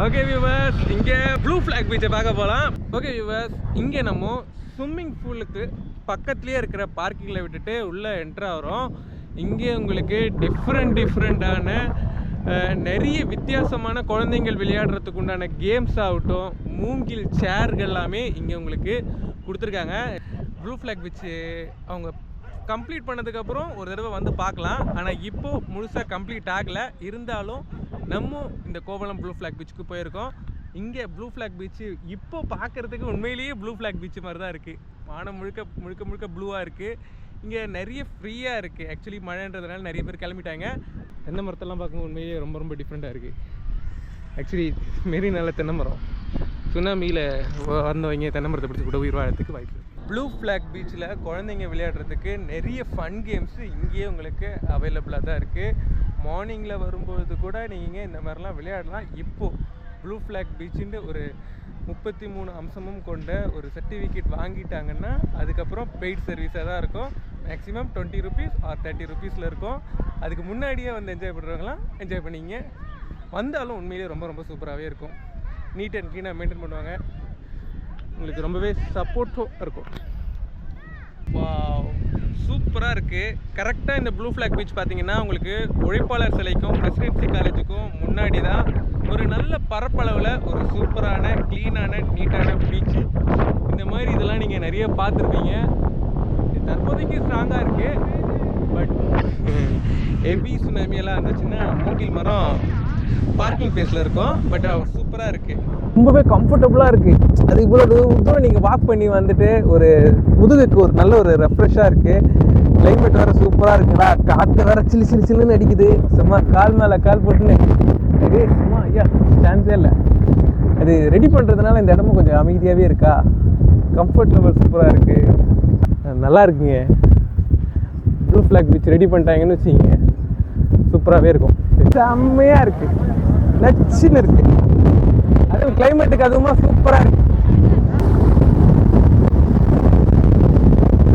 Okay viewers, இங்கே blue flag பீச்சை பார்க்க போகலாம். ஓகே வியூவர்ஸ், இங்கே நம்ம ஸ்விம்மிங் பூலுக்கு பக்கத்துலேயே இருக்கிற பார்க்கிங்கில் விட்டுட்டு உள்ளே என்ட்ரு ஆகிறோம். இங்கே உங்களுக்கு டிஃப்ரெண்ட்டான நிறைய வித்தியாசமான குழந்தைங்கள் விளையாடுறதுக்கு உண்டான கேம்ஸ் ஆகட்டும், மூங்கில் சேர்கள் எல்லாமே இங்கே உங்களுக்கு கொடுத்துருக்காங்க. ப்ளூ ஃப்ளாக் பீச்சு அவங்க கம்ப்ளீட் பண்ணதுக்கப்புறம் ஒரு தடவை வந்து பார்க்கலாம். ஆனால் இப்போது முழுசாக கம்ப்ளீட் ஆகலை. இருந்தாலும் நம்ம இந்த கோவளம் ப்ளூ ஃப்ளாக் பீச்சுக்கு போயிருக்கோம். இங்கே ப்ளூ ஃப்ளாக் பீச்சு இப்போ பார்க்குறதுக்கு உண்மையிலேயே ப்ளூ ஃப்ளாக் பீச்சு மாதிரி தான் இருக்குது. வானம் முழுக்க ப்ளூவாக இருக்குது. இங்கே நிறைய ஃப்ரீயாக இருக்குது. ஆக்சுவலி மழைன்றதுனால நிறைய பேர் கிளம்பிட்டாங்க. தென்னை மரத்தெல்லாம் பார்க்கும்போது உண்மையிலேயே ரொம்ப டிஃப்ரெண்ட்டாக இருக்குது. ஆக்சுவலி மாரி நல்ல தென்னை மரம். சுனாமியில் வந்தவங்க தென்னை மரத்தை பிடிச்சி கூட உயிர் வாழறதுக்கு வாய்ப்பு. ப்ளூ ஃப்ளாக் பீச்சில் குழந்தைங்க விளையாடுறதுக்கு நிறைய ஃபன் கேம்ஸு இங்கேயே உங்களுக்கு அவைலபிளாக தான் இருக்குது. மார்னிங்கில் வரும்பொழுது கூட நீங்கள் இந்த மாதிரிலாம் விளையாடலாம். இப்போது ப்ளூ ஃப்ளாக் பீச்சுன்னு ஒரு 33 அம்சமும் கொண்ட ஒரு சர்டிஃபிகேட் வாங்கிட்டாங்கன்னா அதுக்கப்புறம் பெய்ட் சர்வீஸாக தான் இருக்கும். மேக்ஸிமம் 20 rupees ஆர் 30 rupeesல இருக்கும். அதுக்கு முன்னாடியே வந்து என்ஜாய் பண்ணுறவங்களாம் என்ஜாய் பண்ணிங்க. வந்தாலும் உண்மையிலேயே ரொம்ப சூப்பராகவே இருக்கும். நீட் அண்ட் க்ளீனாக மெயின்டைன் பண்ணுவாங்க. உங்களுக்கு ரொம்பவே சப்போர்ட்டும் இருக்கும். சூப்பராக இருக்குது. கரெக்டாக இந்த ப்ளூ ஃப்ளாக் பீச் பார்த்தீங்கன்னா உங்களுக்கு உழைப்பாளர் சிலைக்கும் பிரசிடென்சி காலேஜுக்கும் முன்னாடி தான் ஒரு நல்ல பரப்பளவில் ஒரு சூப்பரான க்ளீனான நீட்டான பீச்சு. இந்த மாதிரி இதெல்லாம் நீங்கள் நிறைய பார்த்துருப்பீங்க. தற்போதைக்கு ஸ்ட்ராங்காக இருக்குது. பட் ஹெவி சுனாமியெல்லாம் இருந்துச்சுன்னா மூங்கில் மரம் பார்க்கிங் பிளேஸில் இருக்கும். பட் சூப்பராக இருக்குது. ரொம்பவே கம்ஃபர்டபுளாக இருக்குது. அது இவ்வளோ தூரம் நீங்கள் வாக் பண்ணி வந்துட்டு ஒரு முதுகுக்கு ஒரு நல்ல ஒரு ரெஃப்ரெஷ்ஷாக இருக்குது. கிளைமேட் வேறு சூப்பராக இருக்குங்களா. காற்று வேறு சில்லுன்னு அடிக்குது. சும்மா கால் மேலே கால் போட்டுன்னு இது சும்மா ஐயா சான்ஸே இல்லை. அது ரெடி பண்ணுறதுனால இந்த இடமும் கொஞ்சம் அமைதியாகவே இருக்கா. கம்ஃபர்ட் லெவல் சூப்பராக இருக்குது. நல்லா இருக்குங்க. ப்ளூ ஃப்ளாக் பீச் ரெடி பண்ணிட்டாங்கன்னு வச்சுக்கிங்க, சூப்பராகவே இருக்கும். செம்மையாக இருக்குது. நச்சுன்னு இருக்குது. அதுவும் கிளைமேட்டுக்கு அதுவுமா சூப்பராக இருக்குது.